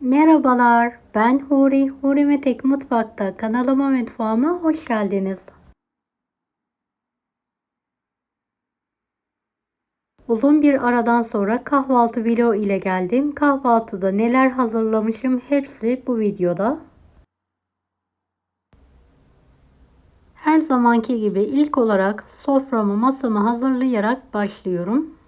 Merhabalar, ben Huri. Huri Metek Mutfak'ta kanalıma mutfağıma hoş geldiniz. Uzun bir aradan sonra kahvaltı video ile geldim. Kahvaltıda neler hazırlamışım hepsi bu videoda. Her zamanki gibi ilk olarak soframı masamı hazırlayarak başlıyorum.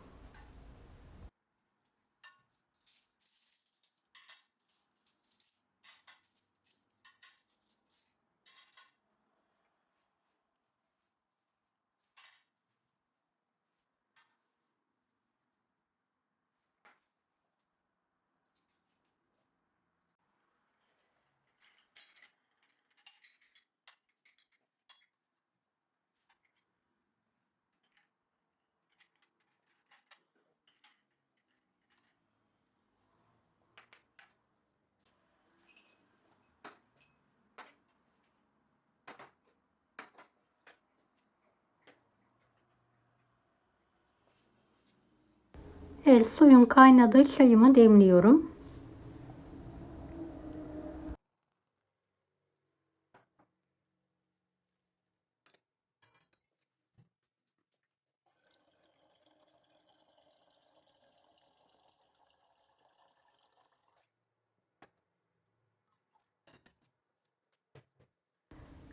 Evet, suyum kaynadı, çayımı demliyorum.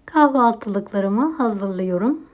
Kahvaltılıklarımı hazırlıyorum.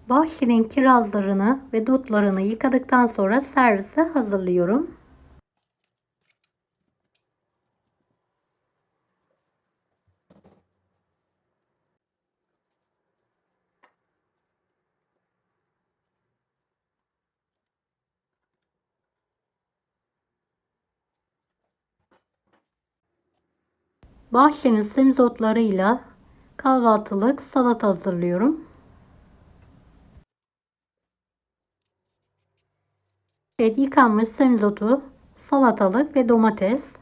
Vahşinin kirazlarını ve dutlarını yıkadıktan sonra servise hazırlıyorum. Bahçenin semizotlarıyla kahvaltılık salata hazırlıyorum. Evet, yıkanmış semizotu, salatalık ve domates.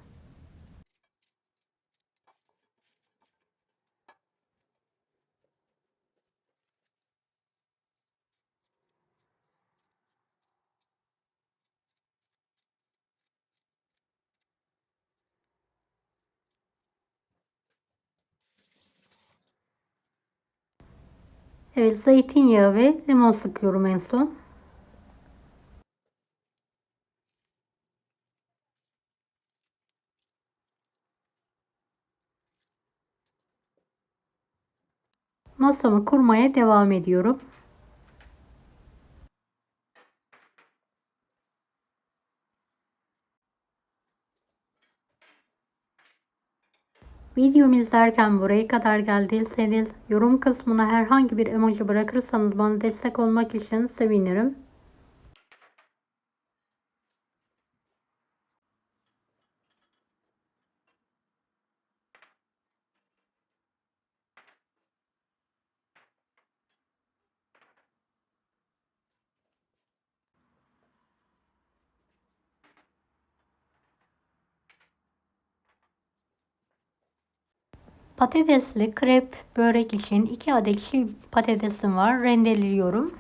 Evet, zeytinyağı ve limon sıkıyorum en son. Masamı kurmaya devam ediyorum. Videomu izlerken buraya kadar geldiyseniz yorum kısmına herhangi bir emoji bırakırsanız bana destek olmak için sevinirim. Patatesli krep börek için 2 adet çiğ patatesim var. Rendeliyorum.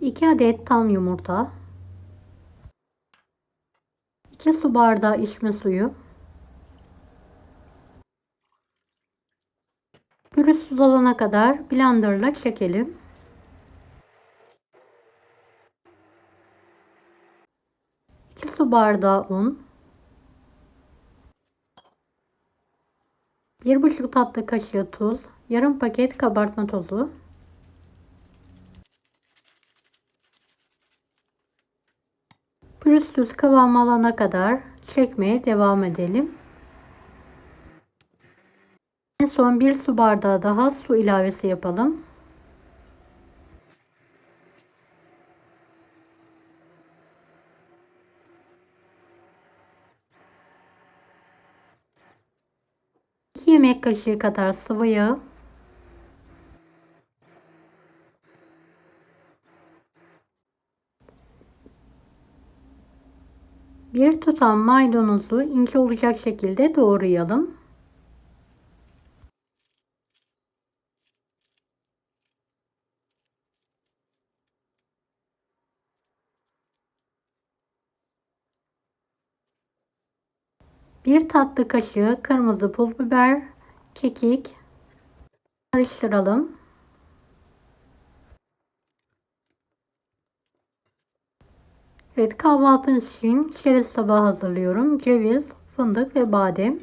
İki adet tam yumurta. 2 su bardağı içme suyu. Pürüzsüz olana kadar blenderla çekelim. 2 su bardağı un. 1,5 tatlı kaşığı tuz. Yarım paket kabartma tozu. Pürüzsüz kıvam alana kadar çekmeye devam edelim. En son 1 su bardağı daha su ilavesi yapalım. İki yemek kaşığı kadar sıvı yağ. 1 tutam maydanozu ince olacak şekilde doğrayalım. Bir tatlı kaşığı kırmızı pul biber, kekik karıştıralım. Evet, kahvaltı için çerez tabağı hazırlıyorum. Ceviz, fındık ve badem.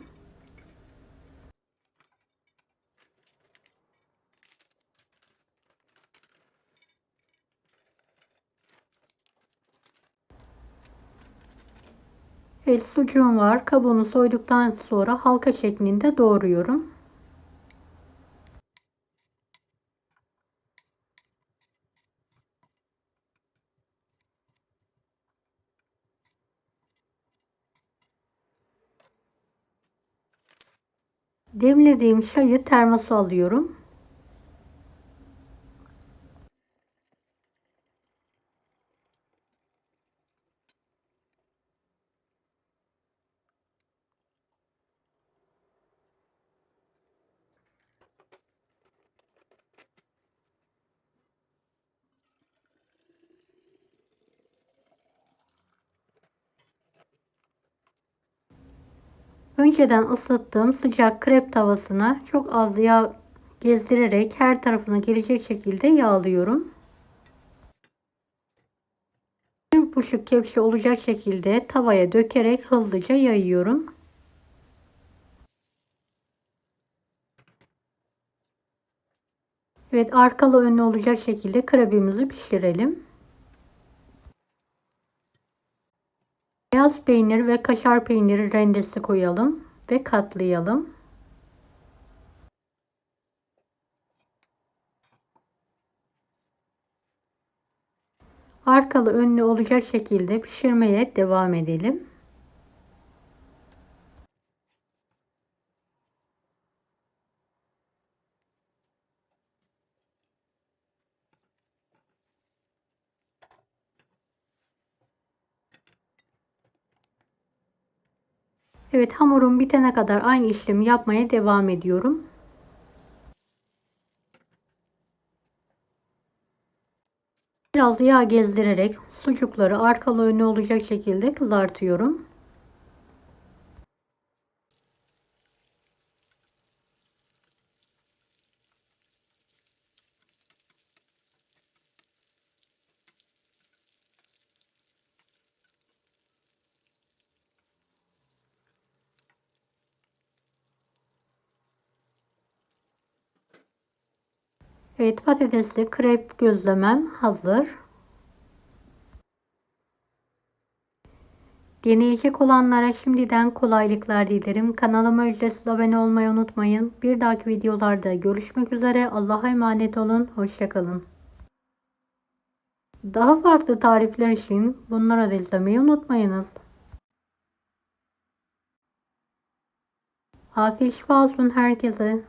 Evet, sucuğum var. Kabuğunu soyduktan sonra halka şeklinde doğruyorum. Demlediğim çayı termosa alıyorum. Önceden ısıttığım sıcak krep tavasına çok az yağ gezdirerek her tarafına gelecek şekilde yağlıyorum. 1,5 kepçe olacak şekilde tavaya dökerek hızlıca yayıyorum. Evet, arkalı önlü olacak şekilde krebimizi pişirelim. Beyaz peynir ve kaşar peyniri rendesi koyalım ve katlayalım. Arkalı önlü olacak şekilde pişirmeye devam edelim. Evet, hamurum bitene kadar aynı işlemi yapmaya devam ediyorum. Biraz yağ gezdirerek sucukları arkalı önlü olacak şekilde kızartıyorum. Evet, patatesli krep gözlemem hazır. Deneyecek olanlara şimdiden kolaylıklar dilerim. Kanalıma ücretsiz abone olmayı unutmayın. Bir dahaki videolarda görüşmek üzere. Allah'a emanet olun. Hoşça kalın. Daha farklı tarifler için bunları da izlemeyi unutmayınız. Afiyet şifa olsun herkese.